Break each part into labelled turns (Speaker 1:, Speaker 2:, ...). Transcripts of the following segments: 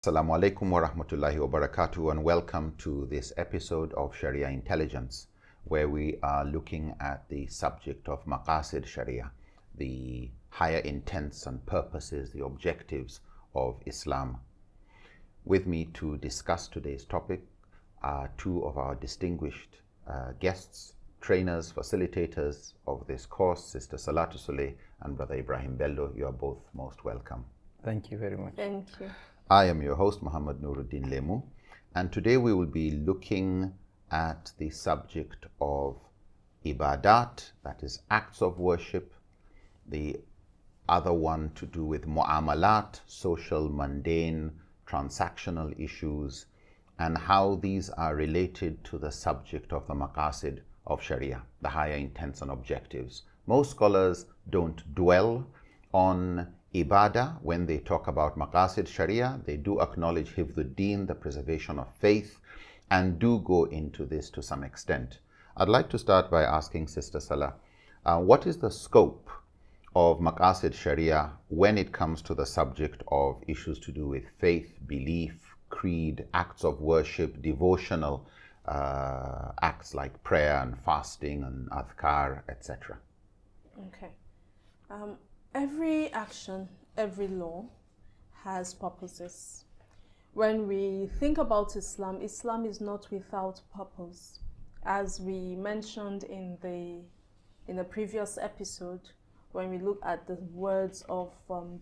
Speaker 1: Assalamu alaikum wa rahmatullahi wa barakatuh, and welcome to this episode of Sharia Intelligence, where we are looking at the subject of maqasid Sharia, the higher intents and purposes, the objectives of Islam. With me to discuss today's topic are two of our distinguished guests, trainers, facilitators of this course, Sister Salatu Saleh and Brother Ibrahim Bello. You are both most welcome.
Speaker 2: Thank you very much.
Speaker 3: Thank you.
Speaker 1: I am your host, Muhammad Nuruddin Lemu, and today we will be looking at the subject of ibadat, that is acts of worship, the other one to do with mu'amalat, social, mundane, transactional issues, and how these are related to the subject of the maqasid of Sharia, the higher intents and objectives. Most scholars don't dwell on ibadah when they talk about maqasid Sharia. They do acknowledge hifdhuddin, the preservation of faith, and do go into this to some extent. I'd like to start by asking Sister Salah, what is the scope of maqasid Sharia when it comes to the subject of issues to do with faith, belief, creed, acts of worship, devotional acts like prayer and fasting and adhkar, etc.?
Speaker 3: Okay. Every action, every law has purposes. When we think about Islam, Islam is not without purpose. As we mentioned in the previous episode, when we look at the words of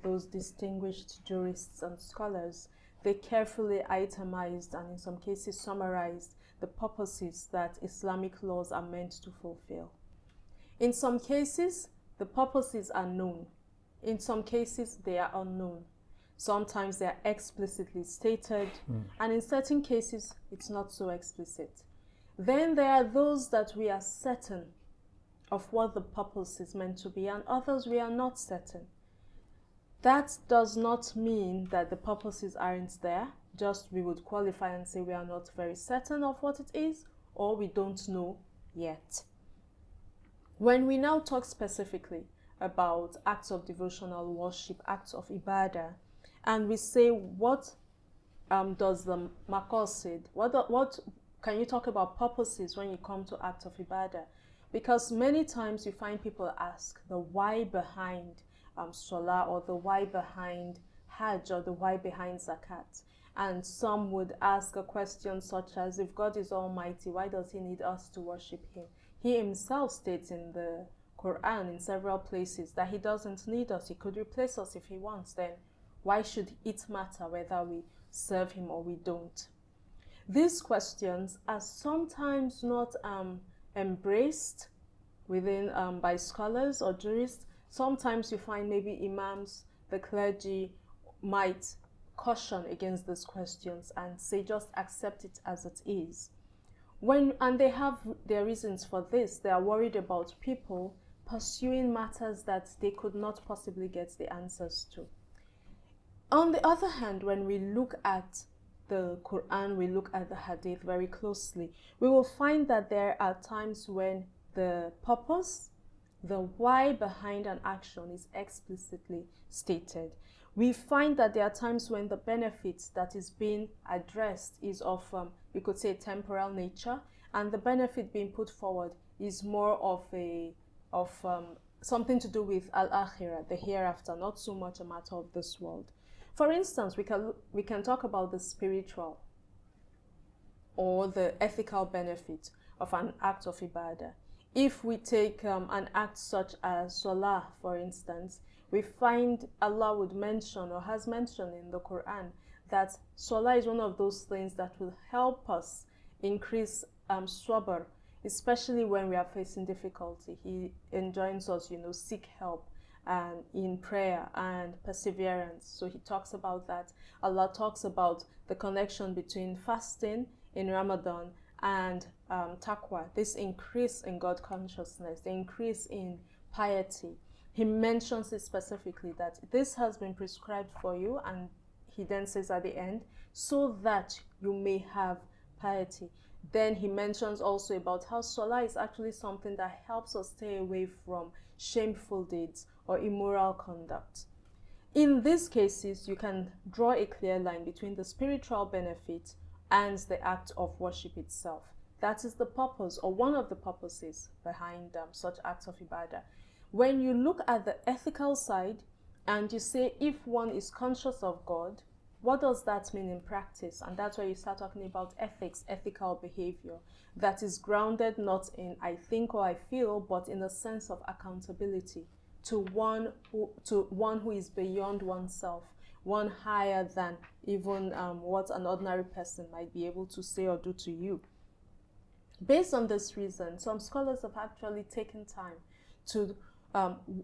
Speaker 3: those distinguished jurists and scholars, they carefully itemized and in some cases summarized the purposes that Islamic laws are meant to fulfill. In some cases, the purposes are known. In some cases, they are unknown. Sometimes they are explicitly stated, and in certain cases, it's not so explicit. Then there are those that we are certain of what the purpose is meant to be, and others we are not certain. That does not mean that the purposes aren't there, just we would qualify and say we are not very certain of what it is, or we don't know yet. When we now talk specifically about acts of devotional worship, acts of ibadah, and we say what does the maqasid, what can you talk about purposes when you come to acts of ibadah? Because many times you find people ask the why behind salah, or the why behind hajj, or the why behind zakat. And some would ask a question such as, if God is almighty, why does he need us to worship him? He himself states in the Quran in several places that he doesn't need us. He could replace us if he wants. Then why should it matter whether we serve him or we don't? These questions are sometimes not embraced within by scholars or jurists. Sometimes you find maybe imams, the clergy, might caution against these questions and say just accept it as it is. And they have their reasons for this. They are worried about people pursuing matters that they could not possibly get the answers to. On the other hand, when we look at the Quran, we look at the Hadith very closely, we will find that there are times when the purpose, the why behind an action is explicitly stated. We find that there are times when the benefits that is being addressed is of, we could say, temporal nature, and the benefit being put forward is more of something to do with al-akhirah, the hereafter, not so much a matter of this world. For instance, we can talk about the spiritual or the ethical benefit of an act of ibadah. If we take an act such as salah, for instance, we find Allah would mention or has mentioned in the Quran that salah is one of those things that will help us increase sabr, especially when we are facing difficulty. He enjoins us, seek help and in prayer and perseverance. So he talks about that. Allah talks about the connection between fasting in Ramadan and taqwa, this increase in God consciousness, the increase in piety. He mentions it specifically that this has been prescribed for you, and he then says at the end, so that you may have piety. Then he mentions also about how salah is actually something that helps us stay away from shameful deeds or immoral conduct. In these cases, you can draw a clear line between the spiritual benefit and the act of worship itself. That is the purpose, or one of the purposes behind such acts of ibadah. When you look at the ethical side and you say, if one is conscious of God, what does that mean in practice? And that's where you start talking about ethics, ethical behavior that is grounded not in I think or I feel, but in a sense of accountability to one who is beyond oneself, one higher than even what an ordinary person might be able to say or do to you. Based on this reason, some scholars have actually taken time to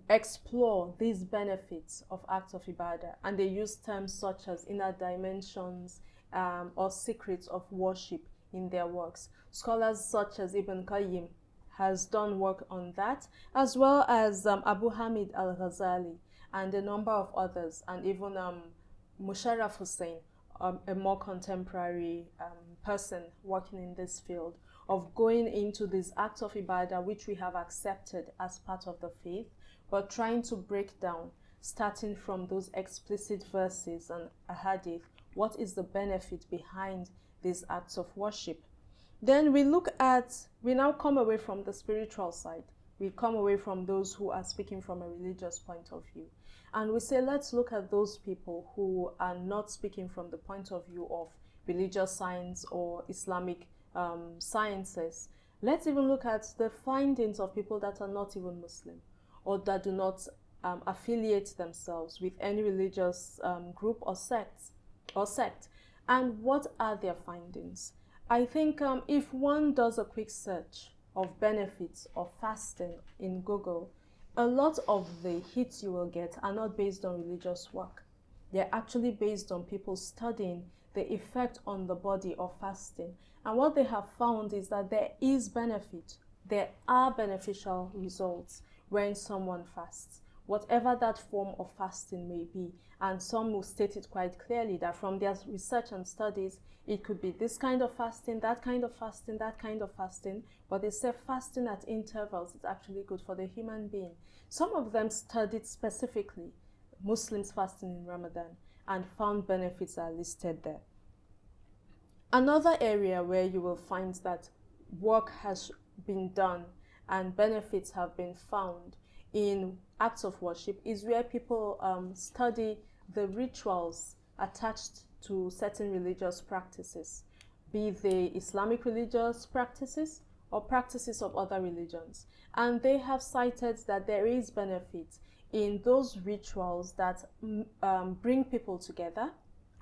Speaker 3: explore these benefits of acts of ibadah, and they use terms such as inner dimensions or secrets of worship in their works. Scholars such as Ibn Qayyim has done work on that, as well as Abu Hamid al-Ghazali and a number of others, and even Musharraf Hussain, a more contemporary person working in this field, of going into these acts of ibadah which we have accepted as part of the faith, but trying to break down, starting from those explicit verses and ahadith, what is the benefit behind these acts of worship. Then we now come away from the spiritual side. We come away from those who are speaking from a religious point of view. And we say, let's look at those people who are not speaking from the point of view of religious science or Islamic sciences. Let's even look at the findings of people that are not even Muslim or that do not affiliate themselves with any religious group or sect. And what are their findings? I think if one does a quick search of benefits of fasting in Google, a lot of the hits you will get are not based on religious work. They're actually based on people studying the effect on the body of fasting. And what they have found is that there is benefit. There are beneficial results when someone fasts, whatever that form of fasting may be. And some will state it quite clearly that from their research and studies, it could be this kind of fasting, that kind of fasting, that kind of fasting. But they say fasting at intervals is actually good for the human being. Some of them studied specifically Muslims fasting in Ramadan and found benefits are listed there. Another area where you will find that work has been done and benefits have been found in acts of worship is where people study the rituals attached to certain religious practices, be they Islamic religious practices or practices of other religions. And they have cited that there is benefit in those rituals that bring people together,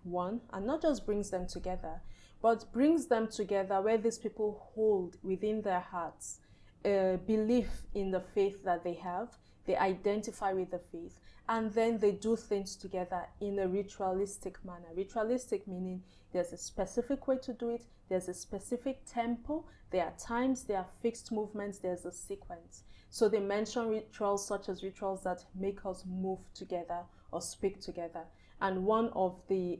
Speaker 3: one, and not just brings them together, but brings them together where these people hold within their hearts a belief in the faith that they have, they identify with the faith, and then they do things together in a ritualistic manner. Ritualistic meaning there's a specific way to do it, there's a specific tempo, there are times, there are fixed movements, there's a sequence. So they mention rituals such as rituals that make us move together or speak together. And one of the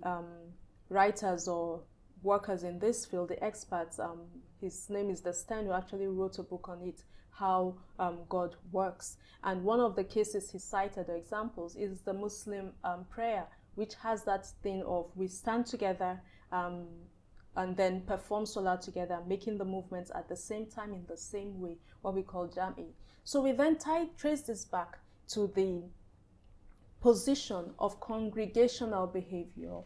Speaker 3: writers or workers in this field, the experts, his name is Destin, who actually wrote a book on it, how God works. And one of the cases he cited, or examples, is the Muslim prayer, which has that thing of we stand together and then perform salah together, making the movements at the same time in the same way, what we call jam'i. So we then trace this back to the position of congregational behavior,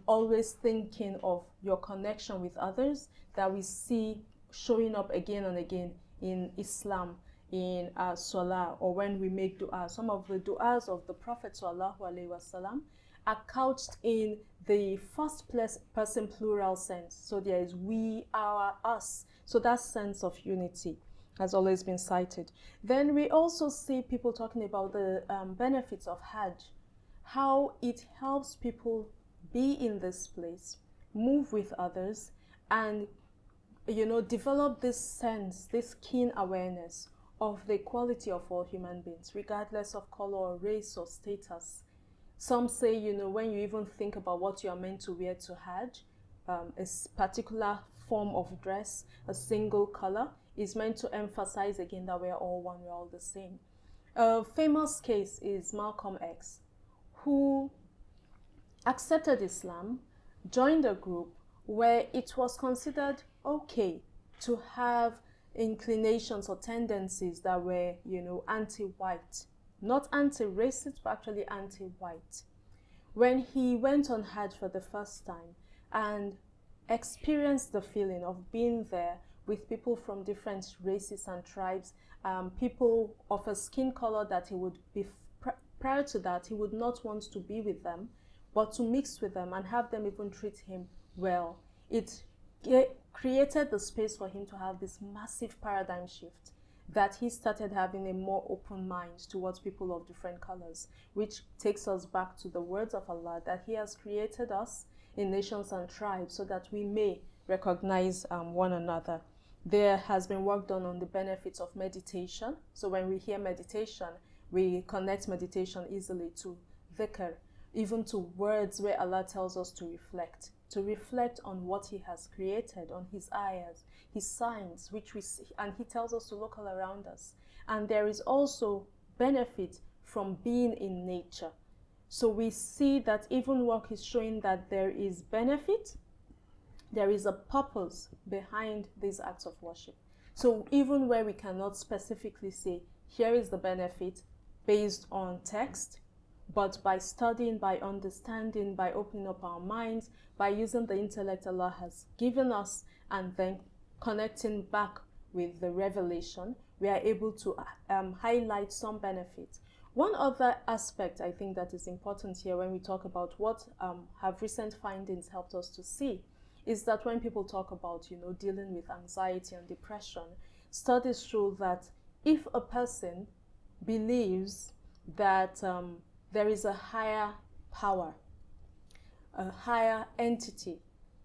Speaker 3: always thinking of your connection with others that we see showing up again and again in Islam, in Salah, or when we make dua. Some of the duas of the Prophet Sallallahu Alaihi Wasallam are couched in the first person plural sense. So there is we, our, us. So that sense of unity has always been cited. Then we also see people talking about the benefits of Hajj, how it helps people be in this place, move with others, and develop this sense, this keen awareness of the equality of all human beings, regardless of color or race or status. Some say, when you even think about what you are meant to wear to Hajj, a particular form of dress, a single color, is meant to emphasize again that we're all one, we're all the same. A famous case is Malcolm X, who accepted Islam joined a group where it was considered okay to have inclinations or tendencies that were, anti-white. Not anti-racist, but actually anti-white. When he went on Hajj for the first time and experienced the feeling of being there with people from different races and tribes, people of a skin color that he would be, prior to that, he would not want to be with them, but to mix with them and have them even treat him well. It created the space for him to have this massive paradigm shift, that he started having a more open mind towards people of different colors, which takes us back to the words of Allah, that he has created us in nations and tribes so that we may recognize one another. There has been work done on the benefits of meditation. So when we hear meditation, we connect meditation easily to dhikr, even to words where Allah tells us to reflect on what he has created, on his ayahs, his signs, which we see, and he tells us to look all around us. And there is also benefit from being in nature. So we see that even work is showing that there is benefit, there is a purpose behind these acts of worship. So even where we cannot specifically say, here is the benefit based on text, but by studying, by understanding, by opening up our minds, by using the intellect Allah has given us, and then connecting back with the revelation, we are able to highlight some benefits. One other aspect I think that is important here when we talk about what have recent findings helped us to see is that when people talk about, dealing with anxiety and depression, studies show that if a person believes that there is a higher power, a higher entity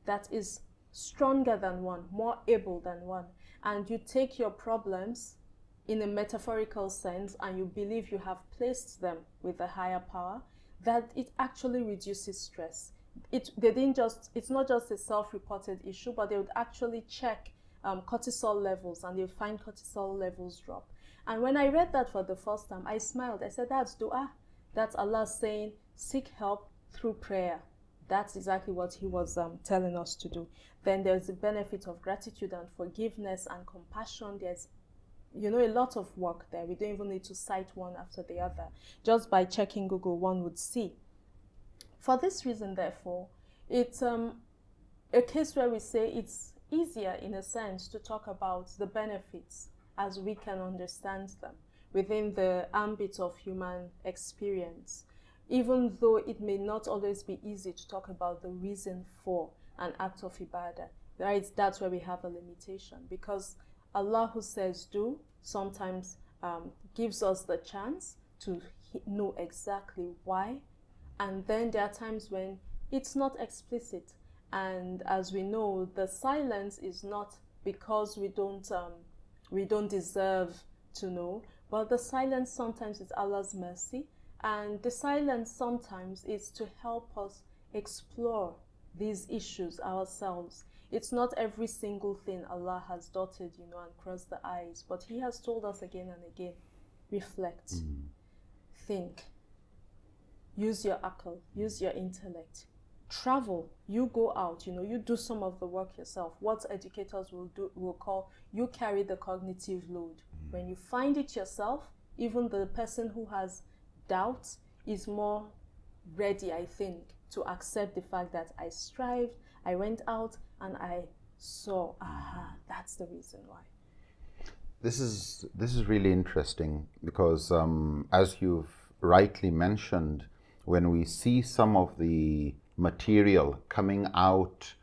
Speaker 3: that is stronger than one, more able than one, and you take your problems in a metaphorical sense and you believe you have placed them with a higher power, that it actually reduces stress. It's not just a self-reported issue, but they would actually check cortisol levels, and they'll find cortisol levels drop. And when I read that for the first time, I smiled. I said, that's dua. That's Allah saying, seek help through prayer. That's exactly what he was telling us to do. Then there's the benefit of gratitude and forgiveness and compassion. There's, a lot of work there. We don't even need to cite one after the other. Just by checking Google, one would see. For this reason, therefore, it's a case where we say it's easier, in a sense, to talk about the benefits as we can understand them within the ambit of human experience, even though it may not always be easy to talk about the reason for an act of ibadah. Right? That's where we have a limitation, because Allah, who says do, sometimes gives us the chance to know exactly why, and then there are times when it's not explicit. And as we know, the silence is not because we don't deserve to know, but the silence sometimes is Allah's mercy, and the silence sometimes is to help us explore these issues ourselves. It's not every single thing Allah has dotted, and crossed the I's, but he has told us again and again, reflect, think, use your akal, use your intellect, travel, you go out, you do some of the work yourself. What educators will call, you carry the cognitive load. When you find it yourself, even the person who has doubts is more ready, I think, to accept the fact that I strived, I went out, and I saw, that's the reason why.
Speaker 1: This is really interesting, because as you've rightly mentioned, when we see some of the material coming out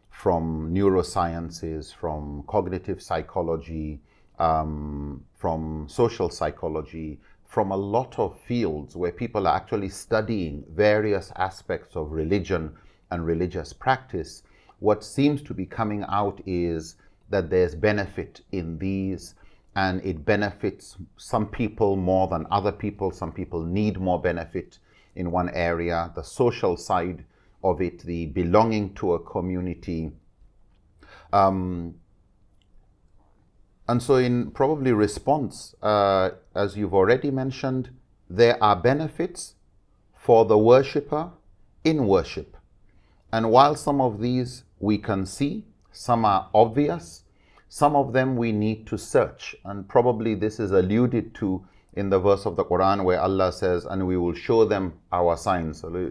Speaker 1: from neurosciences, from cognitive psychology, from social psychology, from a lot of fields where people are actually studying various aspects of religion and religious practice, what seems to be coming out is that there's benefit in these, and it benefits some people more than other people. Some people need more benefit in one area, the social side of it, the belonging to a community. And so in probably response, as you've already mentioned, there are benefits for the worshipper in worship. And while some of these we can see, some are obvious, some of them we need to search. And probably this is alluded to in the verse of the Quran where Allah says, and we will show them our signs. Allah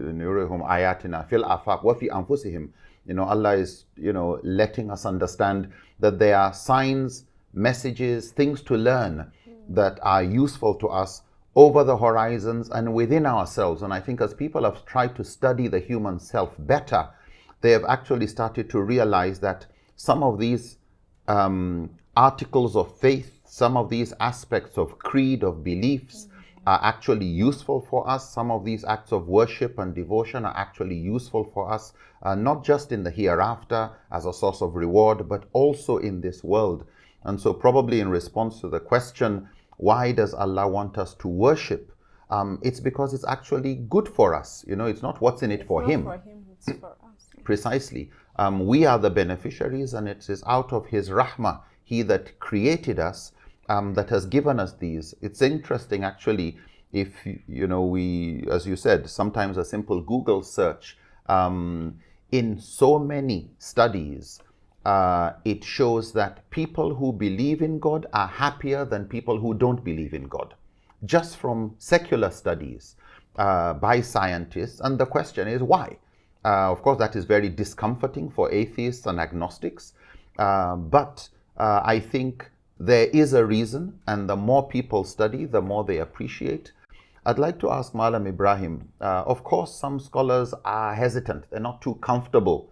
Speaker 1: is, letting us understand that there are signs, messages, things to learn that are useful to us over the horizons and within ourselves. And I think as people have tried to study the human self better, they have actually started to realize that some of these articles of faith, some of these aspects of creed, of beliefs, are actually useful for us. Some of these acts of worship and devotion are actually useful for us, not just in the hereafter as a source of reward, but also in this world. And so probably in response to the question, why does Allah want us to worship? It's because it's actually good for us. It's not what's in it for Him.
Speaker 3: For Him, it's for us.
Speaker 1: Precisely. We are the beneficiaries, and it is out of His rahmah, He that created us, that has given us these. It's interesting actually, if we, as you said, sometimes a simple Google search, in so many studies, it shows that people who believe in God are happier than people who don't believe in God, just from secular studies by scientists. And the question is why? Of course, that is very discomforting for atheists and agnostics, but I think there is a reason, and the more people study, the more they appreciate. I'd like to ask Malam Ibrahim, of course, some scholars are hesitant. They're not too comfortable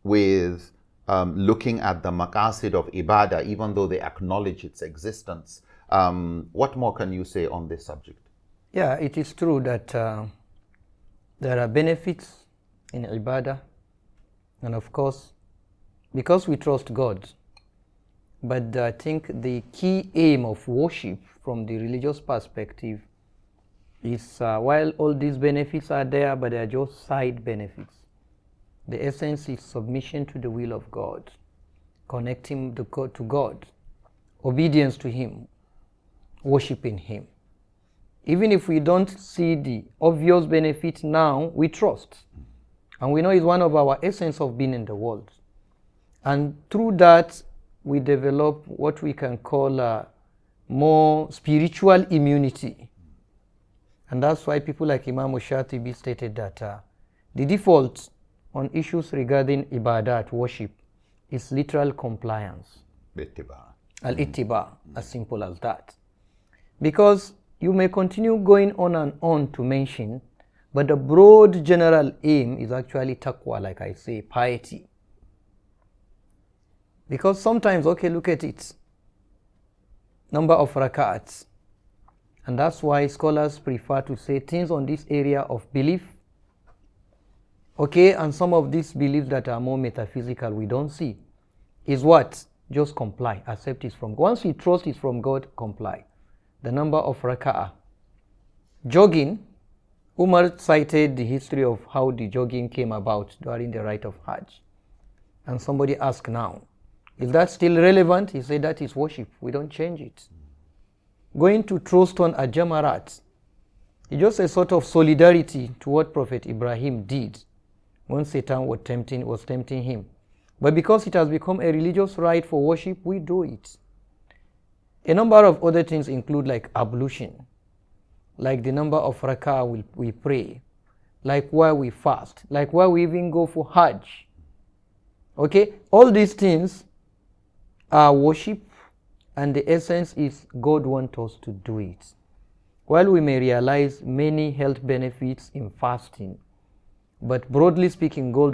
Speaker 1: with looking at the maqasid of ibadah, even though they acknowledge its existence. What more can you say on this subject?
Speaker 2: Yeah, it is true that there are benefits in ibadah, and of course, because we trust God. But I think the key aim of worship from the religious perspective is while all these benefits are there, but they are just side benefits. The essence is submission to the will of God, connecting to God, obedience to Him, worshiping Him. Even if we don't see the obvious benefit now, we trust. And we know it's one of our essence of being in the world. And through that, we develop what we can call more spiritual immunity. And that's why people like Imam Shatibi stated that the default on issues regarding ibadat, worship, is literal compliance. Al-ittiba, as simple as that. Because you may continue going on and on to mention, but the broad general aim is actually taqwa, like I say, piety. Because sometimes, okay, look at it, number of rak'ats. And that's why scholars prefer to say things on this area of belief, okay, and some of these beliefs that are more metaphysical we don't see, is what? Just comply, accept it from God. Once we trust it from God, comply. The number of rak'ah. Jogging, Umar cited the history of how the jogging came about during the rite of Hajj. And somebody asked now, is that still relevant? He said that is worship. We don't change it. Going to throw stone at Jamarat, it's just a sort of solidarity to what Prophet Ibrahim did when Satan was tempting him. But because it has become a religious rite for worship, we do it. A number of other things include like ablution, like the number of rak'ah we pray, like why we fast, like why we even go for Hajj. Okay, all these things are worship, and the essence is God wants us to do it. While we may realize many health benefits in fasting, but broadly speaking, God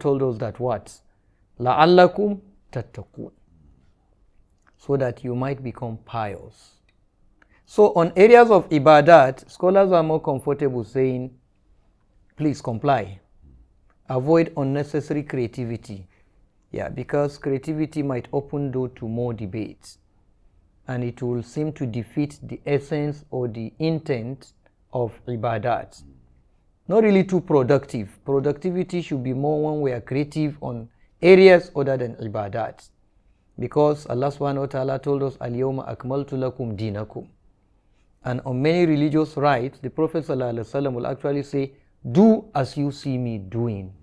Speaker 2: told us that what? لَعَلَّكُمْ تَتَّقُونَ, so that you might become pious. So on areas of ibadat, scholars are more comfortable saying, please comply. Avoid unnecessary creativity. Yeah, because creativity might open door to more debates, and it will seem to defeat the essence or the intent of ibadat. Not really too productive. Productivity should be more when we are creative on areas other than ibadat. Because Allah subhanahu wa ta'ala told us, Al-yawma akmaltu lakum dinakum. And on many religious rites, the Prophet ﷺ will actually say, do as you see me doing.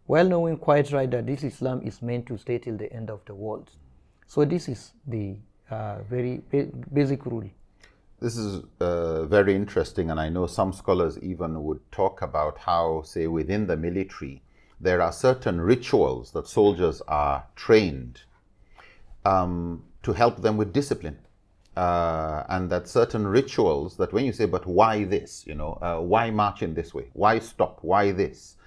Speaker 2: Well knowing quite right that this Islam is meant to stay till the end of the world. So this is the very basic rule.
Speaker 1: This is very interesting, and I know some scholars even would talk about how, say, within the military, there are certain rituals that soldiers are trained to help them with discipline. And that certain rituals that when you say, but why this? Why march in this way? Why stop? Why this?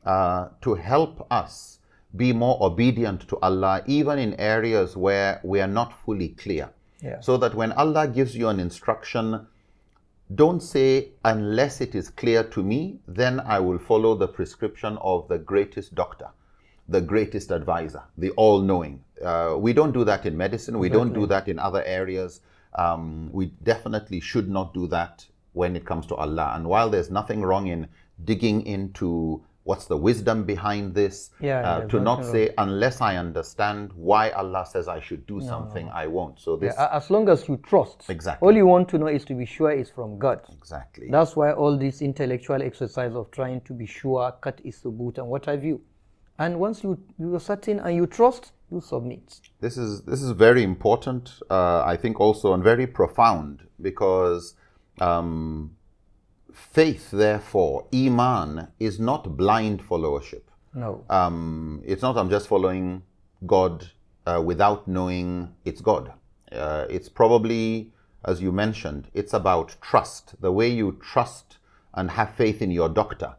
Speaker 1: To help us be more obedient to Allah, even in areas where we are not fully clear.
Speaker 2: Yeah.
Speaker 1: So that when Allah gives you an instruction, don't say, unless it is clear to me, then I will follow the prescription of the greatest doctor, the greatest advisor, the all-knowing. We don't do that in medicine. We don't do that in other areas. We definitely should not do that when it comes to Allah. And while there's nothing wrong in digging into what's the wisdom behind this, to not say, unless I understand why Allah says I should do something, I won't. So this,
Speaker 2: as long as you trust,
Speaker 1: exactly,
Speaker 2: all you want to know is to be sure it's from God.
Speaker 1: Exactly.
Speaker 2: That's why all this intellectual exercise of trying to be sure, cut is subut, and what have you. And once you are certain and you trust, you submit.
Speaker 1: This is very important, I think also, and very profound, because faith, therefore, Iman, is not blind followership.
Speaker 2: No.
Speaker 1: It's not I'm just following God without knowing it's God. It's probably, as you mentioned, it's about trust. The way you trust and have faith in your doctor.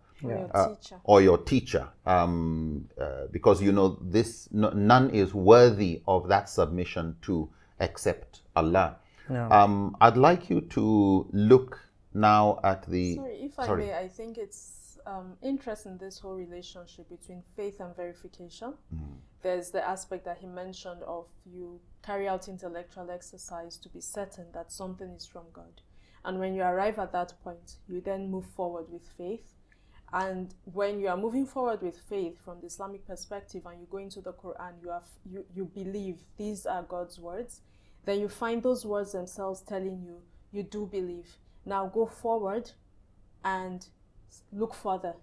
Speaker 1: Or your teacher, because this none is worthy of that submission to except Allah.
Speaker 2: No.
Speaker 1: I'd like you to look now at the.
Speaker 3: Sorry, if I may, I think it's interesting, this whole relationship between faith and verification. There's the aspect that he mentioned of you carry out intellectual exercise to be certain that something is from God, and when you arrive at that point, you then move forward with faith. And when you are moving forward with faith from the Islamic perspective and you go into the Quran, you believe these are God's words, then you find those words themselves telling you, you do believe. Now go forward and look further,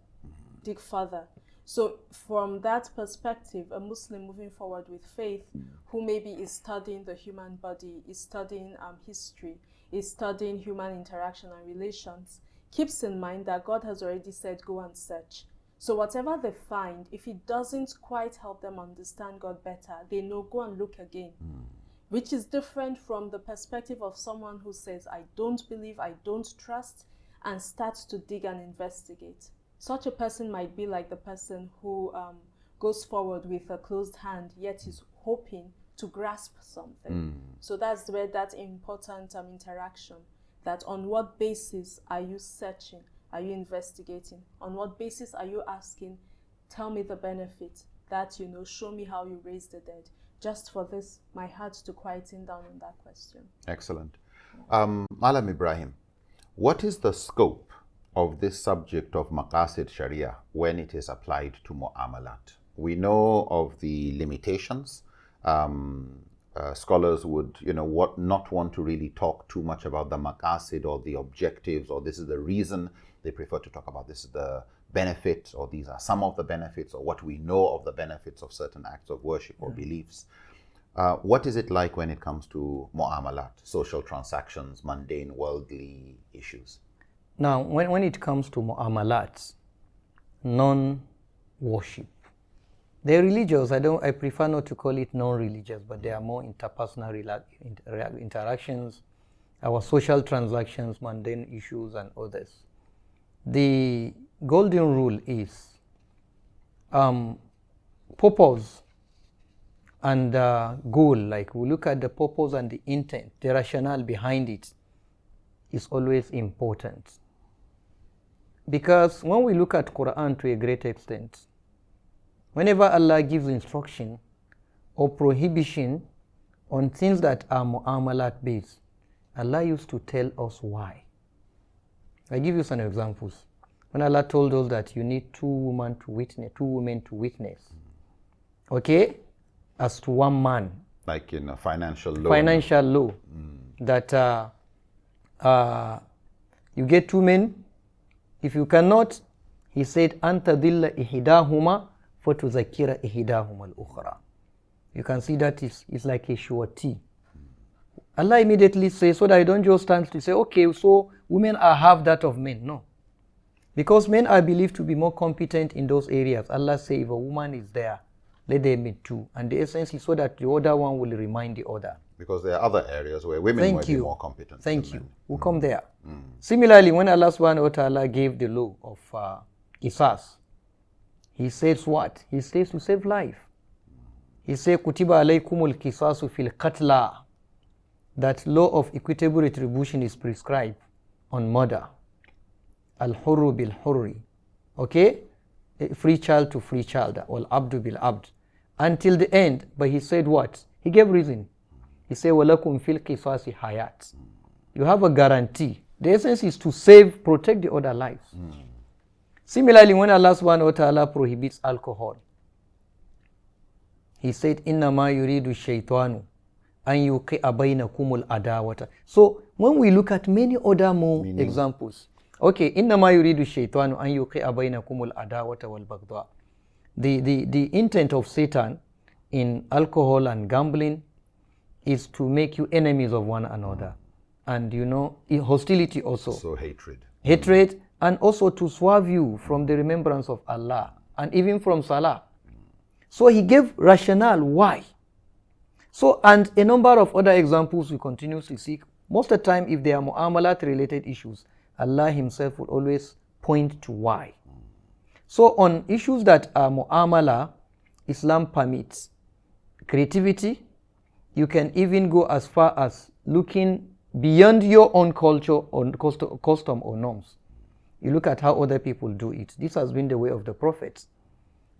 Speaker 3: dig further. So from that perspective, a Muslim moving forward with faith, who maybe is studying the human body, is studying history, is studying human interaction and relations, keeps in mind that God has already said, go and search. So whatever they find, if it doesn't quite help them understand God better, they know, go and look again. Which is different from the perspective of someone who says, I don't believe, I don't trust, and starts to dig and investigate. Such a person might be like the person who goes forward with a closed hand, yet is hoping to grasp something. So that's where that important interaction, that on what basis are you searching, are you investigating? On what basis are you asking, tell me the benefit, that, show me how you raise the dead. Just for this, my heart to quieten down on that question.
Speaker 1: Excellent. Malam Ibrahim, what is the scope of this subject of maqasid Sharia when it is applied to mu'amalat? We know of the limitations. Scholars would, not want to really talk too much about the maqasid or the objectives, or this is the reason. They prefer to talk about this is the benefit, or these are some of the benefits, or what we know of the benefits of certain acts of worship or beliefs. What is it like when it comes to mu'amalat, social transactions, mundane, worldly issues?
Speaker 2: Now, when it comes to mu'amalat, non-worship, they're religious. I prefer not to call it non-religious, but they are more interpersonal interactions, our social transactions, mundane issues, and others. The golden rule is purpose and goal. Like, we look at the purpose and the intent, the rationale behind it is always important. Because when we look at Quran to a great extent, whenever Allah gives instruction or prohibition on things that are mu'amalat based, Allah used to tell us why. I give you some examples. When Allah told us that you need two women to witness, okay, as to one man.
Speaker 1: Like in a financial law.
Speaker 2: Financial law. That you get two men. If you cannot, he said, "Anta dilla ihidahuma fatuzakira ihidahuma al-ukhra." You can see that is like a surety. Allah immediately says, so that you don't just stand to say, okay, so women are half that of men. No. Because men are believed to be more competent in those areas. Allah says, if a woman is there, let them meet two. And the essence is so that the other one will remind the other.
Speaker 1: Because there are other areas where women might be more competent.
Speaker 2: Thank you. We'll come there. Similarly, when Allah subhanahu wa ta'ala gave the law of qisas, he says what? He says to save life. He said, Kutiba alaykumul qisasu fil qatla. That law of equitable retribution is prescribed on murder. Al-hurru bil-hurri. Okay? A free child to free child. Wal-abdu bil-abd. Until the end. But he said what? He gave reason. He said, Walakum fil qisasi hayat. You have a guarantee. The essence is to save, protect the other lives. Similarly, when Allah subhanahu wa ta'ala prohibits alcohol, he said, Innama yuridu shaytanu an yuqi'a bainakumul adawata. So when we look at many other more examples, okay, Innama yuridu shaytanu an yuqi'a bainakumul adawata wal baghdha. The intent of Satan in alcohol and gambling is to make you enemies of one another. And you know, hostility also.
Speaker 1: So hatred.
Speaker 2: Hatred, and also to swerve you from the remembrance of Allah, and even from Salah. So he gave rationale why. So, and a number of other examples we continue to seek. Most of the time, if they are mu'amalat related issues, Allah himself will always point to why. So on issues that are mu'amala, Islam permits creativity. You can even go as far as looking beyond your own culture or custom or norms. You look at how other people do it. This has been the way of the prophets.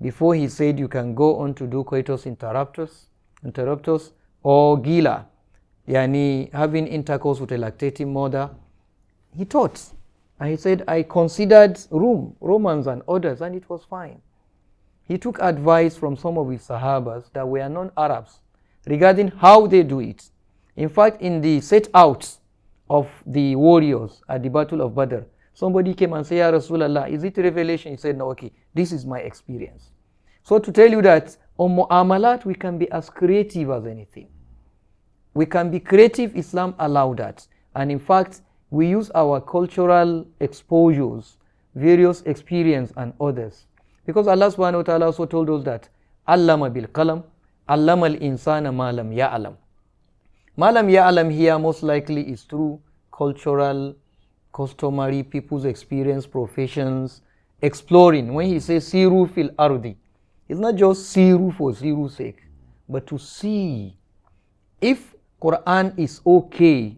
Speaker 2: Before he said you can go on to do coitus interruptus or gila, yani having intercourse with a lactating mother, he taught. And he said, I considered Romans and others, and it was fine. He took advice from some of his Sahabas that were non-Arabs regarding how they do it. In fact, in the set out of the warriors at the Battle of Badr, somebody came and said, Ya Rasulallah, is it revelation? He said, no, okay, this is my experience. So to tell you that on mu'amalat, we can be as creative as anything. We can be creative, Islam allowed that. And in fact, we use our cultural exposures, various experience and others. Because Allah subhanahu wa ta'ala also told us that, Allama bil qalam, allama al insana ma lam ya'alam. Ma lam ya'alam here most likely is through cultural, customary, people's experience, professions, exploring. When he says siru fil ardi, it's not just siru for siru's sake, but to see if Quran is okay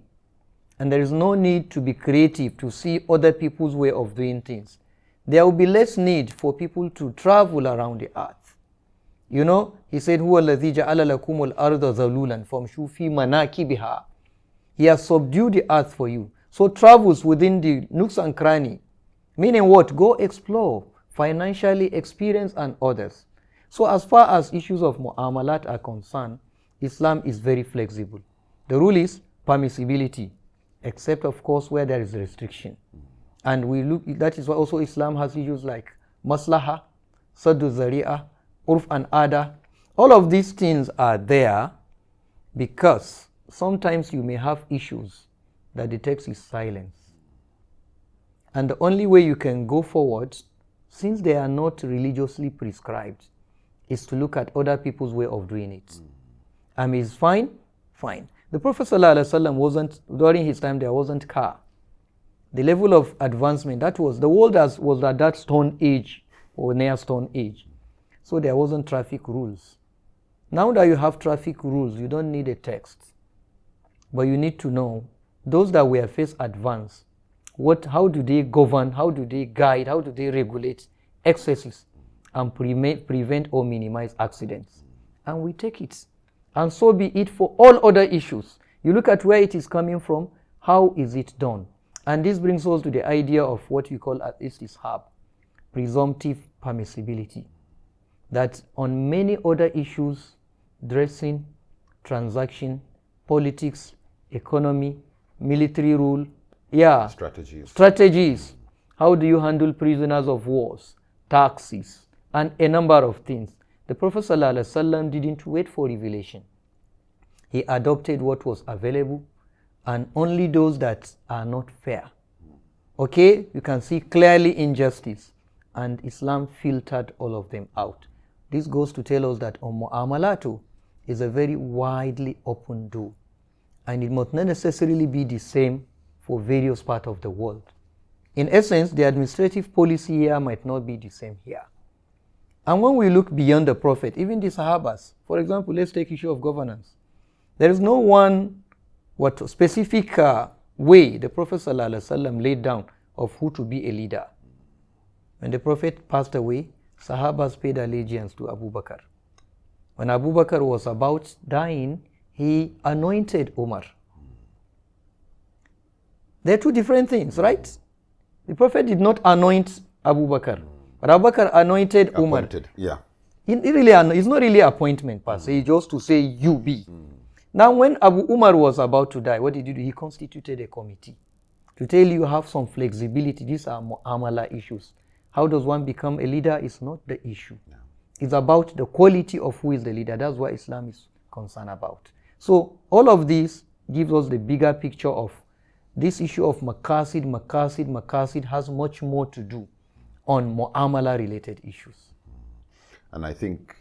Speaker 2: and there is no need to be creative to see other people's way of doing things. There will be less need for people to travel around the earth. You know, he said, Huwa alladhi ja'ala lakumul arda zalulan famshu fi manakibiha. He has subdued the earth for you. So travels within the nooks and cranny. Meaning what? Go explore, financially experience and others. So as far as issues of mu'amalat are concerned, Islam is very flexible. The rule is permissibility, except of course where there is a restriction. And we look, that is why also Islam has issues like maslaha, saddu zari'ah, urf and ada. All of these things are there because sometimes you may have issues that the text is silence. And the only way you can go forward, since they are not religiously prescribed, is to look at other people's way of doing it. I mean, it's fine. The Prophet ﷺ wasn't, during his time there wasn't car. The level of advancement, that was, the world was at that stone age or near stone age. So there wasn't traffic rules. Now that you have traffic rules, you don't need a text. But you need to know, those that were first advanced, how do they govern, how do they guide, how do they regulate excesses and prevent or minimize accidents? And we take it. And so be it for all other issues. You look at where it is coming from, how is it done? And this brings us to the idea of what we call at istishab, presumptive permissibility. That on many other issues, dressing, transaction, politics, economy, military rule, Yeah.
Speaker 1: Strategies.
Speaker 2: Strategies. How do you handle prisoners of wars, taxes, and a number of things. The Prophet ﷺ didn't wait for revelation. He adopted what was available and only those that are not fair. Okay, you can see clearly injustice, and Islam filtered all of them out. This goes to tell us that mu'amalatu is a very widely open door, and it must not necessarily be the same for various parts of the world. In essence, the administrative policy here might not be the same here. And when we look beyond the Prophet, even the Sahabas, for example, let's take issue of governance. There is no one specific way the Prophet ﷺ laid down of who to be a leader. When the Prophet passed away, Sahabas paid allegiance to Abu Bakr. When Abu Bakr was about dying, he anointed Umar. They're two different things, right? The Prophet did not anoint Abu Bakr, but Abu Bakr anointed Umar.
Speaker 1: Appointed, yeah.
Speaker 2: It's not really appointment per se, just to say you be. Now, when Abu Umar was about to die, what did he do? He constituted a committee to tell you have some flexibility. These are mu'amala issues. How does one become a leader is not the issue. No. It's about the quality of who is the leader. That's what Islam is concerned about. So all of this gives us the bigger picture of this issue of maqasid has much more to do on mu'amala related issues.
Speaker 1: And I think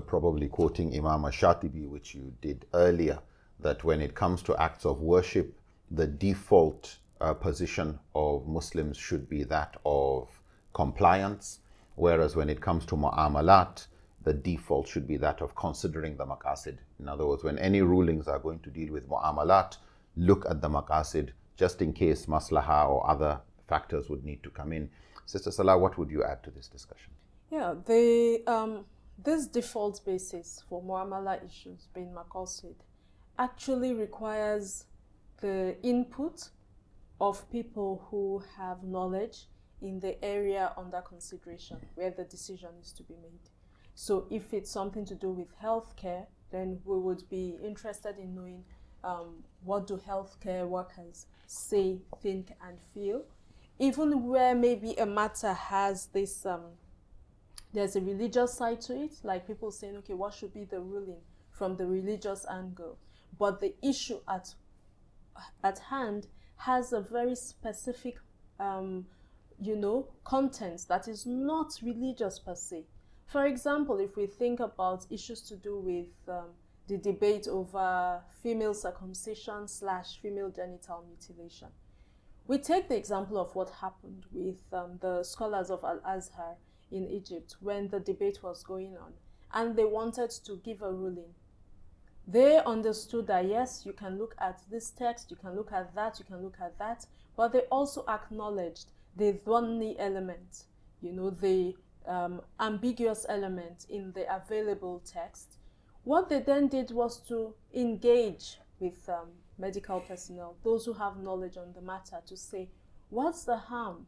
Speaker 1: probably quoting Imam Shatibi, which you did earlier, that when it comes to acts of worship, the default position of Muslims should be that of compliance, whereas when it comes to mu'amalat, the default should be that of considering the maqasid. In other words, when any rulings are going to deal with mu'amalat, look at the maqasid, just in case maslaha or other factors would need to come in. Sister Salah, what would you add to this discussion?
Speaker 3: Yeah, this default basis for muamala issues being maqasid actually requires the input of people who have knowledge in the area under consideration where the decision is to be made. So if it's something to do with healthcare, then we would be interested in knowing what do healthcare workers say, think, and feel. Even where maybe a matter has this, there's a religious side to it, like people saying, okay, what should be the ruling from the religious angle? But the issue at hand has a very specific, content that is not religious per se. For example, if we think about issues to do with the debate over female circumcision / female genital mutilation, we take the example of what happened with the scholars of Al-Azhar in Egypt when the debate was going on, and they wanted to give a ruling. They understood that yes, you can look at this text, you can look at that, you can look at that, but they also acknowledged the dhanni element, the ambiguous element in the available text. What they then did was to engage with medical personnel, those who have knowledge on the matter, to say, what's the harm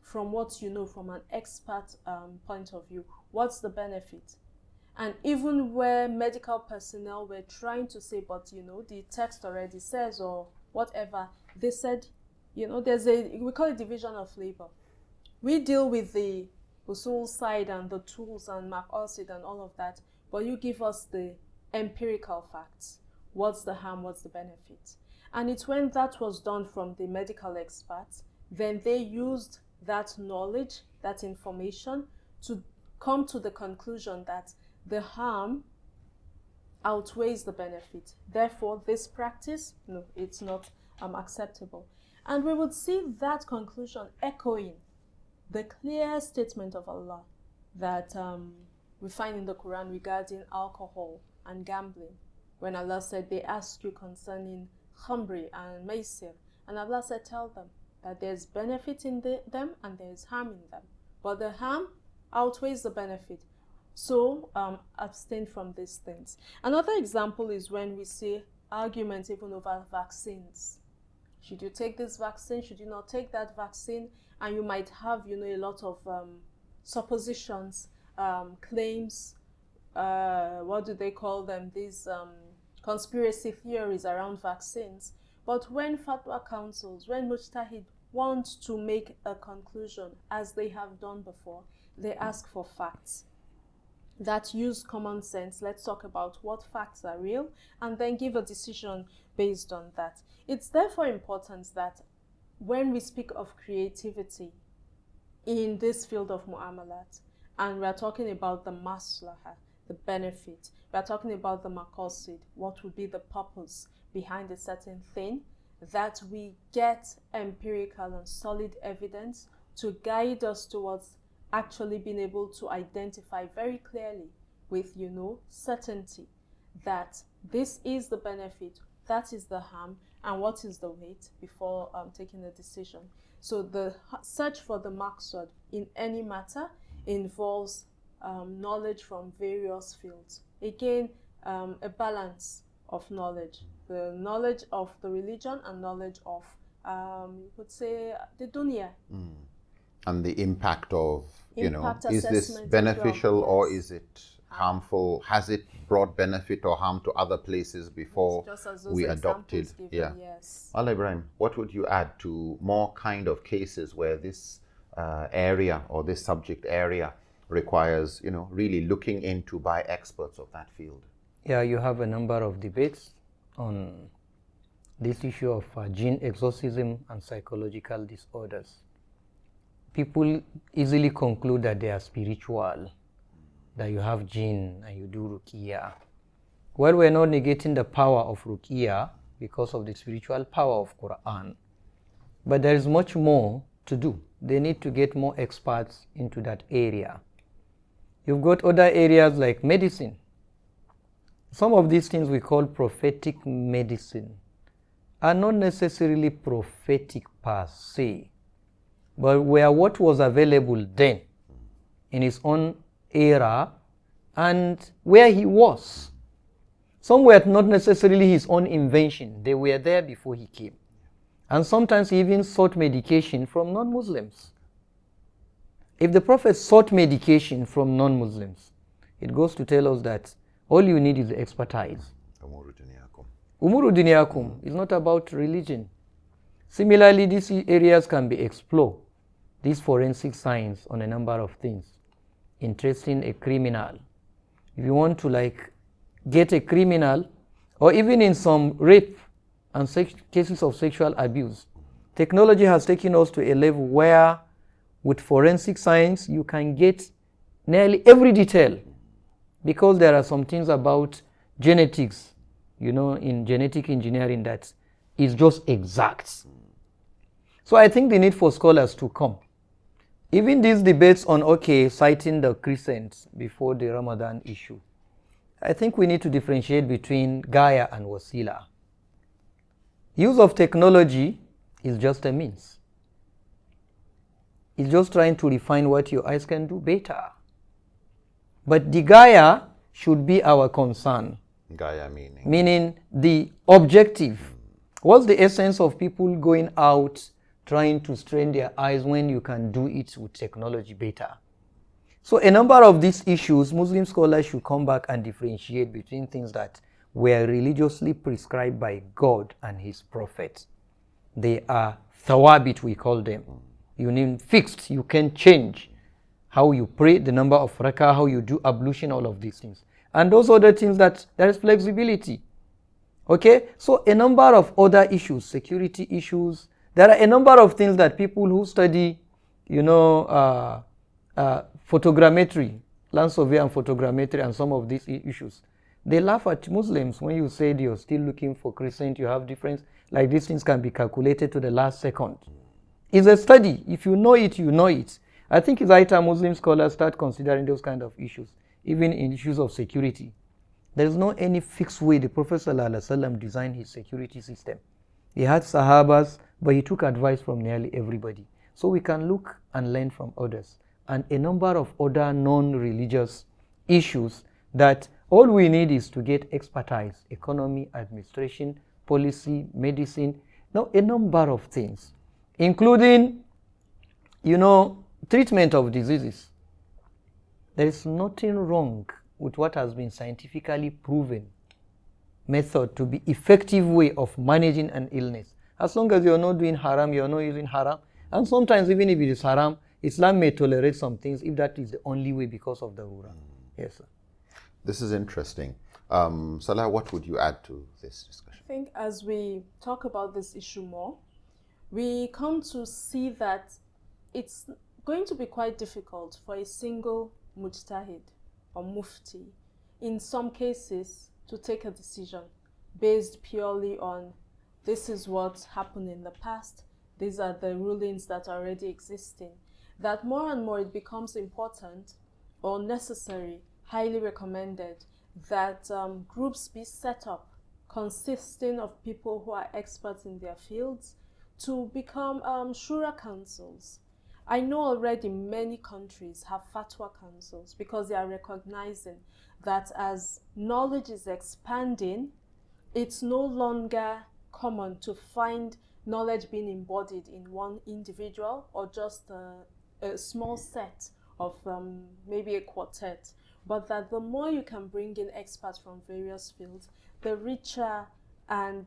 Speaker 3: from what you know from an expert point of view? What's the benefit? And even where medical personnel were trying to say, but the text already says or whatever, they said, there's we call it division of labor. We deal with the usul side and the tools and maqasid and all of that, but you give us the empirical facts. What's the harm? What's the benefit? And it's when that was done from the medical experts, then they used that knowledge, that information, to come to the conclusion that the harm outweighs the benefit. Therefore, this practice, no, it's not acceptable. And we would see that conclusion echoing the clear statement of Allah that we find in the Quran regarding alcohol and gambling. When Allah said, they ask you concerning khamri and maisir, and Allah said, tell them that there's benefit in them and there's harm in them. But the harm outweighs the benefit. So abstain from these things. Another example is when we see arguments even over vaccines. Should you take this vaccine? Should you not take that vaccine? And you might have, a lot of suppositions, claims, what do they call them? These conspiracy theories around vaccines. But when fatwa councils, when mujtahid want to make a conclusion, as they have done before, they ask for facts that use common sense. Let's talk about what facts are real and then give a decision based on that. It's therefore important that when we speak of creativity in this field of mu'amalat, and we're talking about the maslaha, the benefit, we're talking about the maqasid, what would be the purpose behind a certain thing, that we get empirical and solid evidence to guide us towards actually being able to identify very clearly with, certainty that this is the benefit, that is the harm, and what is the weight before taking a decision. So the search for the maqsad in any matter involves knowledge from various fields. Again, a balance of knowledge. The knowledge of the religion and knowledge of, you could say, the dunya.
Speaker 1: And the impact of,
Speaker 3: Impact
Speaker 1: is this
Speaker 3: assessment as
Speaker 1: beneficial
Speaker 3: well,
Speaker 1: or
Speaker 3: yes.
Speaker 1: is it harmful? Has it brought benefit or harm to other places before
Speaker 3: Just as those
Speaker 1: we
Speaker 3: examples
Speaker 1: adopted?
Speaker 3: given, yes.
Speaker 1: Al Ibrahim, what would you add to more kind of cases where this area or this subject area requires, really looking into by experts of that field?
Speaker 2: Yeah, you have a number of debates on this issue of gene exorcism and psychological disorders. People easily conclude that they are spiritual, that you have jinn and you do ruqiyah. Well, we're not negating the power of ruqiyah because of the spiritual power of Quran. But there is much more to do. They need to get more experts into that area. You've got other areas like medicine. Some of these things we call prophetic medicine are not necessarily prophetic per se, but were what was available then in his own era and where he was. Some were not necessarily his own invention. They were there before he came. And sometimes he even sought medication from non-Muslims. If the Prophet sought medication from non-Muslims, it goes to tell us that all you need is expertise. Umuru duniyakum is not about religion. Similarly, these areas can be explored, these forensic science, on a number of things. Interesting a criminal. If you want to get a criminal, or even in some rape and cases of sexual abuse, technology has taken us to a level where with forensic science you can get nearly every detail, because there are some things about genetics, in genetic engineering that is just exact. So I think the need for scholars to come. Even these debates on, citing the crescent before the Ramadan issue, I think we need to differentiate between Gaya and Wasila. Use of technology is just a means. It's just trying to refine what your eyes can do better. But the Gaya should be our concern.
Speaker 1: Gaya meaning?
Speaker 2: Meaning the objective. What's the essence of people going out trying to strain their eyes when you can do it with technology better? So a number of these issues, Muslim scholars should come back and differentiate between things that were religiously prescribed by God and His Prophet. They are thawabit, we call them. You need fixed, you can change how you pray, the number of rakah, how you do ablution, all of these things. And those other things that there is flexibility. Okay, so a number of other issues, security issues. There are a number of things that people who study, photogrammetry, land survey and photogrammetry and some of these issues, they laugh at Muslims when you say you're still looking for crescent, you have difference, like these things can be calculated to the last second. It's a study. If you know it, you know it. I think it's high time Muslim scholars start considering those kind of issues, even in issues of security. There is not any fixed way the Prophet ﷺ designed his security system. He had Sahabas, but he took advice from nearly everybody. So we can look and learn from others. And a number of other non-religious issues that all we need is to get expertise, economy, administration, policy, medicine, a number of things, including, treatment of diseases. There is nothing wrong with what has been scientifically proven method to be effective way of managing an illness. As long as you're not doing haram, you're not using haram. And sometimes even if it is haram, Islam may tolerate some things if that is the only way because of the rura. Yes, sir.
Speaker 1: This is interesting. Salah, what would you add to this discussion?
Speaker 3: I think as we talk about this issue more, we come to see that it's going to be quite difficult for a single mujtahid or mufti, in some cases, to take a decision based purely on this is what happened in the past, these are the rulings that are already existing. That more and more it becomes important or necessary, highly recommended, that groups be set up consisting of people who are experts in their fields to become shura councils. I know already many countries have fatwa councils because they are recognizing that as knowledge is expanding, it's no longer common to find knowledge being embodied in one individual or just a small set of maybe a quartet, but that the more you can bring in experts from various fields, the richer and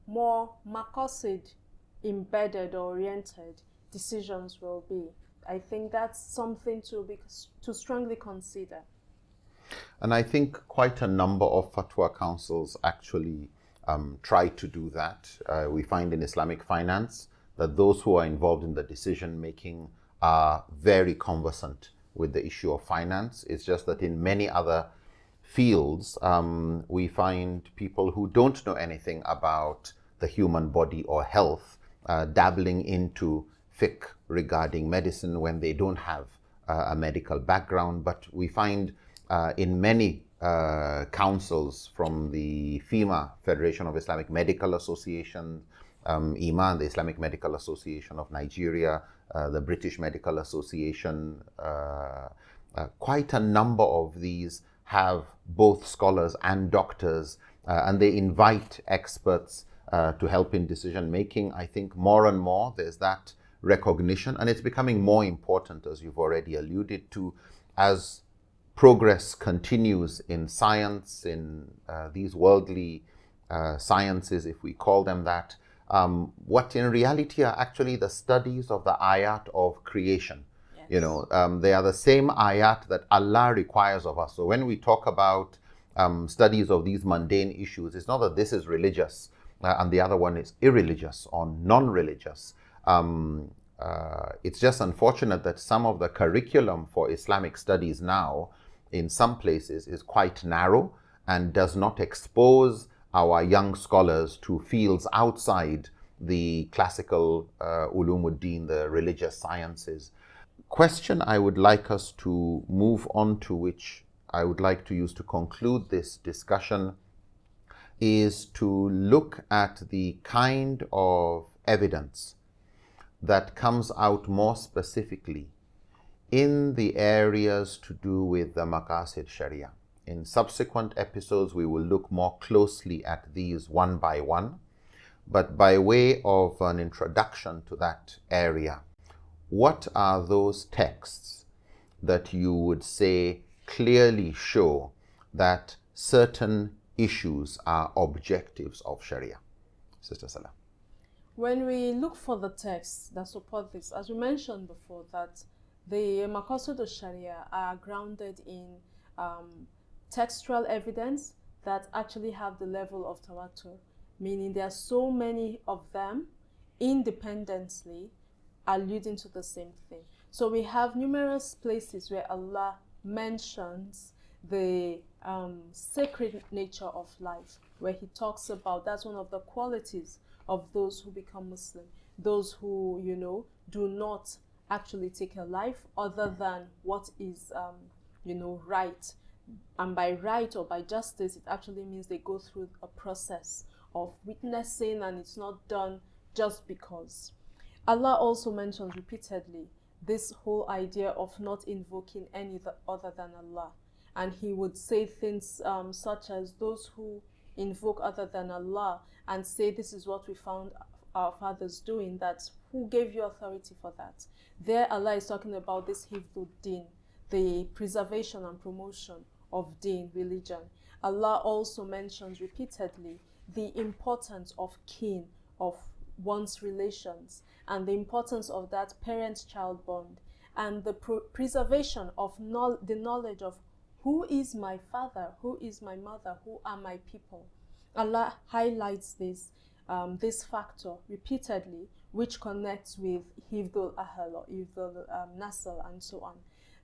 Speaker 3: more maqasid embedded or oriented decisions will be. I think that's something to strongly consider.
Speaker 1: And I think quite a number of fatwa councils actually try to do that. We find in Islamic finance that those who are involved in the decision making are very conversant with the issue of finance. It's just that in many other fields, we find people who don't know anything about the human body or health dabbling into fiqh regarding medicine when they don't have a medical background. But we find in many councils from the FEMA, Federation of Islamic Medical Association, IMAN, the Islamic Medical Association of Nigeria, the British Medical Association, quite a number of these have both scholars and doctors, and they invite experts to help in decision making. I think more and more there's that recognition, and it's becoming more important, as you've already alluded to, as progress continues in science, in these worldly sciences, if we call them that, what in reality are actually the studies of the ayat of creation. Yes. You know, they are the same ayat that Allah requires of us. So when we talk about studies of these mundane issues, it's not that this is religious and the other one is irreligious or non-religious. It's just unfortunate that some of the curriculum for Islamic studies now in some places is quite narrow and does not expose our young scholars to fields outside the classical ulumuddin, the religious sciences. Question I would like us to move on to, which I would like to use to conclude this discussion, is to look at the kind of evidence that comes out more specifically in the areas to do with the maqasid sharia. In subsequent episodes, we will look more closely at these one by one, but by way of an introduction to that area, what are those texts that you would say clearly show that certain issues are objectives of sharia? Sister Salah.
Speaker 3: When we look for the texts that support this, as we mentioned before, that the maqasid of sharia are grounded in textual evidence that actually have the level of tawatur, meaning there are so many of them independently alluding to the same thing. So we have numerous places where Allah mentions the sacred nature of life, where he talks about that's one of the qualities of those who become Muslim, those who, you know, do not actually take a life other than what is, right. And by right or by justice, it actually means they go through a process of witnessing, and it's not done just because. Allah also mentions repeatedly this whole idea of not invoking any other than Allah. And he would say things such as those who invoke other than Allah and say this is what we found our fathers doing, that who gave you authority for that? There Allah is talking about this hifdud din, the preservation and promotion of deen, religion. Allah also mentions repeatedly the importance of kin, of one's relations, and the importance of that parent-child bond, and the preservation of the knowledge of who is my father, who is my mother, who are my people. Allah highlights this factor repeatedly, which connects with Hifdul Ahl or Hifdul Nasl and so on.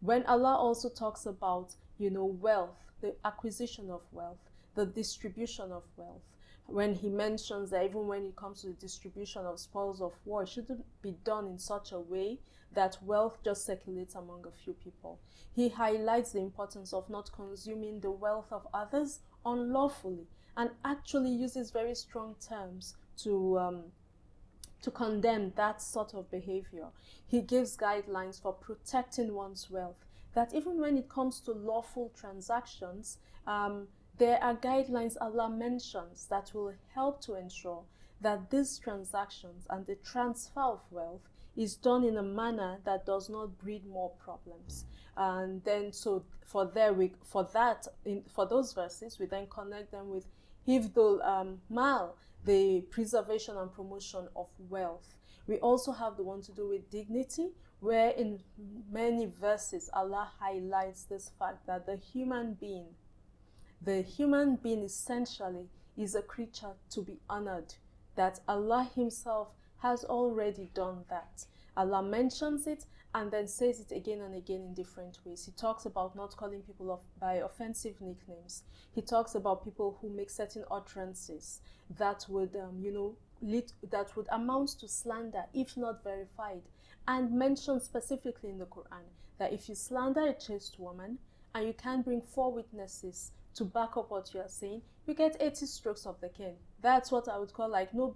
Speaker 3: When Allah also talks about, wealth, the acquisition of wealth, the distribution of wealth, when he mentions that even when it comes to the distribution of spoils of war, it shouldn't be done in such a way that wealth just circulates among a few people. He highlights the importance of not consuming the wealth of others unlawfully, and actually uses very strong terms to condemn that sort of behavior. He gives guidelines for protecting one's wealth, that even when it comes to lawful transactions, there are guidelines Allah mentions that will help to ensure that these transactions and the transfer of wealth is done in a manner that does not breed more problems. And then so for those verses, we then connect them with Hifdul Mal, the preservation and promotion of wealth. We also have the one to do with dignity, where in many verses Allah highlights this fact that the human being essentially is a creature to be honored, that Allah Himself has already done that. Allah mentions it and then says it again and again in different ways. He talks about not calling people by offensive nicknames. He talks about people who make certain utterances that would, that would amount to slander if not verified, and mentions specifically in the Quran that if you slander a chaste woman and you can't bring 4 witnesses to back up what you are saying, you get 80 strokes of the cane. That's what I would call like no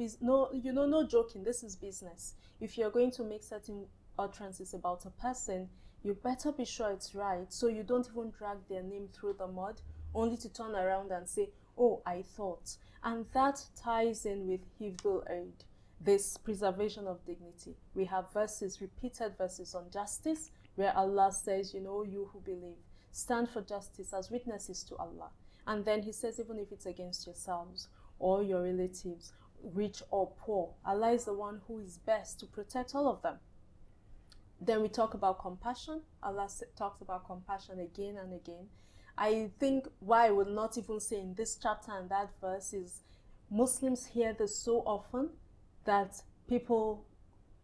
Speaker 3: joking. This is business. If you're going to make certain utterances about a person, you better be sure it's right, so you don't even drag their name through the mud only to turn around and say, oh, I thought. And that ties in with Hifdul Aid, this preservation of dignity. We have repeated verses on justice, where Allah says, you who believe, stand for justice as witnesses to Allah. And then He says, even if it's against yourselves or your relatives, rich or poor, Allah is the one who is best to protect all of them. Then we talk about compassion. Allah talks about compassion again and again. I think why I would not even say in this chapter and that verse is Muslims hear this so often that people,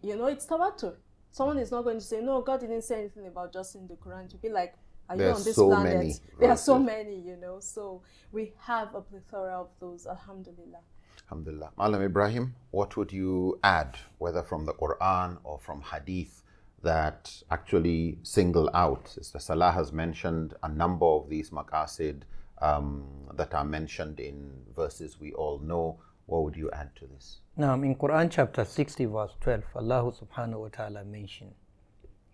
Speaker 3: it's tawatur. Someone is not going to say, no, God didn't say anything about justice in the Quran. To be like, are you on this planet? There are so many, So we have a plethora of those, alhamdulillah.
Speaker 1: Alhamdulillah. Malam Ibrahim, what would you add, whether from the Quran or from Hadith, that actually single out? Sister Salah has mentioned a number of these maqasid that are mentioned in verses we all know. What would you add to this?
Speaker 2: Now, in Quran chapter 60 verse 12, Allah subhanahu wa ta'ala mentioned,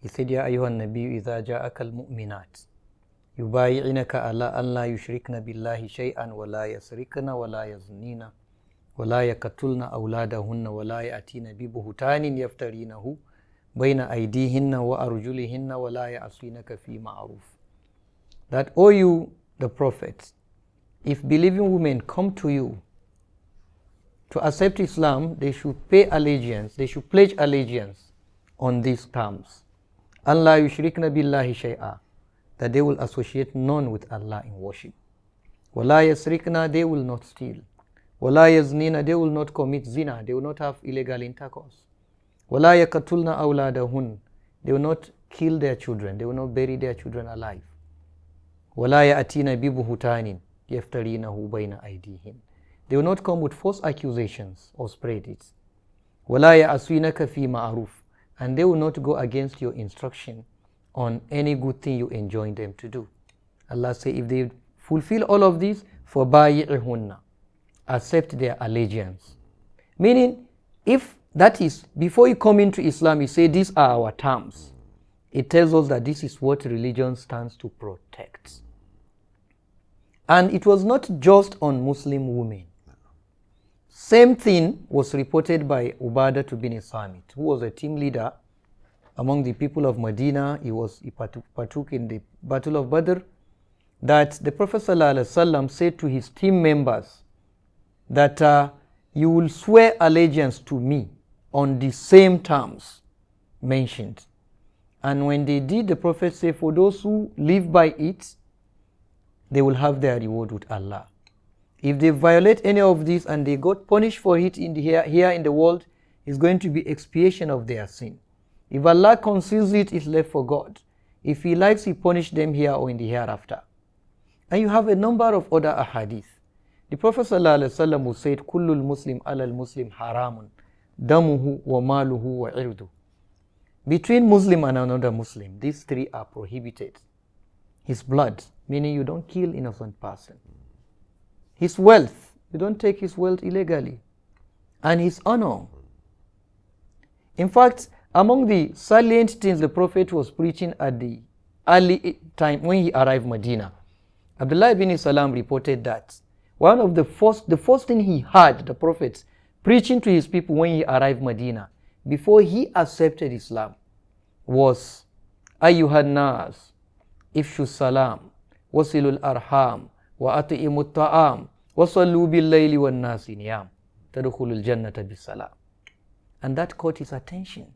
Speaker 2: He said, Ya ayyuhan nabiyyu idha ja'aka al-mu'minat yubayi'inaka ala an la yushrikna billahi shay'an wa la yasrikna wa la yaznina wa la yaqtulna awladahunna wa la ya'tina bi buhtanin yaftarinahu bayna aydihinna wa arjulihinna wa la ya'sinaka fi ma'ruf. That, O you, the prophets, if believing women come to you to accept Islam, they should pay allegiance, they should pledge allegiance on these terms. Allah yushrikna billahi shay'a, that they will associate none with Allah in worship. Wala yasrikna, they will not steal. Wala yaznina, they will not commit zina, they will not have illegal intercourse. Wala yaqtulna awladahun, they will not kill their children, they will not bury their children alive. Wala ya'tina bi buhtanin yaftarinahu bayna aydihin, they will not come with false accusations or spread it. Wala ya'aswinaka fi ma'ruf, and they will not go against your instruction on any good thing you enjoin them to do. Allah says, if they fulfill all of these, فَبَايِعْهُنَّ, accept their allegiance. Meaning, if that is, before you come into Islam, you say, these are our terms. It tells us that this is what religion stands to protect. And it was not just on Muslim women. Same thing was reported by Ubadah bin Samit, who was a team leader among the people of Medina. He partook in the Battle of Badr, that the Prophet ﷺ said to his team members that you will swear allegiance to me on the same terms mentioned. And when they did, the Prophet said, for those who live by it, they will have their reward with Allah. If they violate any of these and they got punished for it here in the world, it's going to be expiation of their sin. If Allah conceals it, it's left for God. If He likes, He punish them here or in the hereafter. And you have a number of other ahadith. The Prophet ﷺ said, Kullul Muslim alal Muslim haramun, damuhu wa maluhu wa irdu. Between Muslim and another Muslim, these three are prohibited. His blood, meaning you don't kill innocent person. His wealth, you don't take his wealth illegally. And his honor. In fact, among the salient things the Prophet was preaching at the early time when he arrived Medina, Abdullah ibn Salam reported that one of the first thing he heard the Prophet preaching to his people when he arrived Medina, before he accepted Islam, was Ayyuhan nas, ifshu salam, wasilul arham, wa ati'imut ta'am, wa sallu bil layli wan nasi niyam, tadkhulul jannata bis salam. And that caught his attention.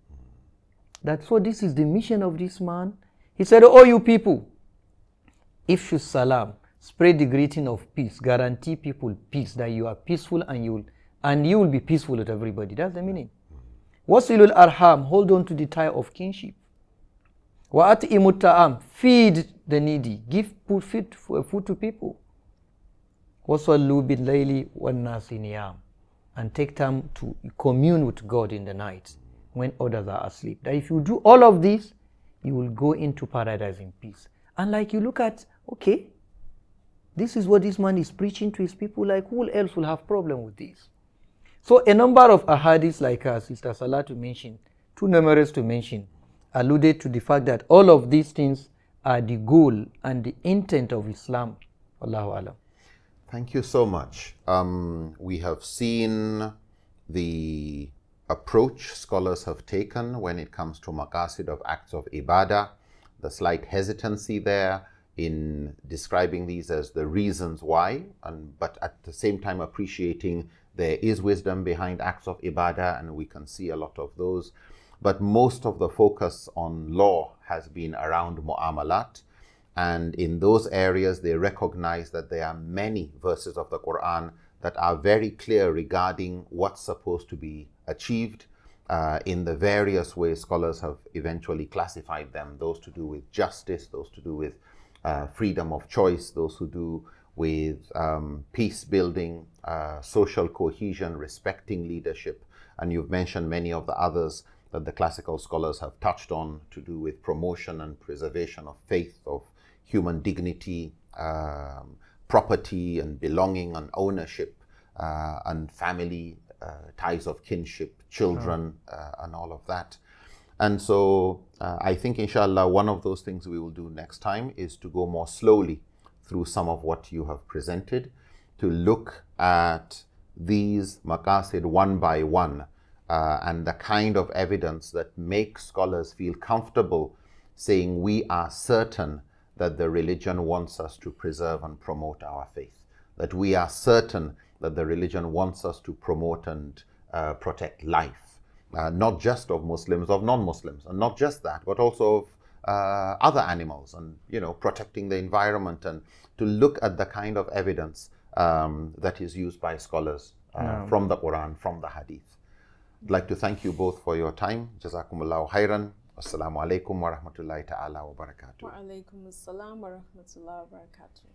Speaker 2: So this is the mission of this man. He said, oh you people, ifshu salam, spread the greeting of peace, guarantee people peace, that you are peaceful and you will be peaceful with everybody. That's the meaning. Wasilul arham, hold on to the tie of kinship. Wa at'imut ta'am, feed the needy, give food to people. Wasallu bil layli wan nasi niyam, and take time to commune with God in the night when others are asleep. That if you do all of this, you will go into paradise in peace. And like you look at, okay, this is what this man is preaching to his people, like who else will have problem with this? So a number of ahadiths, like Sister Salah to mention, too numerous to mention, alluded to the fact that all of these things are the goal and the intent of Islam. Allahu Alam.
Speaker 1: Thank you so much. We have seen the approach scholars have taken when it comes to maqasid of acts of ibadah, the slight hesitancy there in describing these as the reasons why, but at the same time appreciating there is wisdom behind acts of ibadah, and we can see a lot of those. But most of the focus on law has been around mu'amalat. And in those areas, they recognize that there are many verses of the Quran that are very clear regarding what's supposed to be achieved in the various ways scholars have eventually classified them. Those to do with justice, those to do with freedom of choice, those who do with peace building, social cohesion, respecting leadership. And you've mentioned many of the others that the classical scholars have touched on to do with promotion and preservation of faith, of human dignity, property and belonging and ownership, and family, ties of kinship, children, and all of that. And so I think, inshallah, one of those things we will do next time is to go more slowly through some of what you have presented, to look at these maqasid one by one, and the kind of evidence that makes scholars feel comfortable saying we are certain that the religion wants us to preserve and promote our faith, that we are certain that the religion wants us to promote and protect life, not just of Muslims, of non-Muslims, and not just that, but also of other animals, and protecting the environment, and to look at the kind of evidence that is used by scholars from the Quran, from the Hadith. I'd like to thank you both for your time. Jazakumullahu khairan. Assalamu alaikum wa rahmatullahi ta'ala wa barakatuh.
Speaker 3: Wa alaikum assalam wa rahmatullahi wa barakatuh.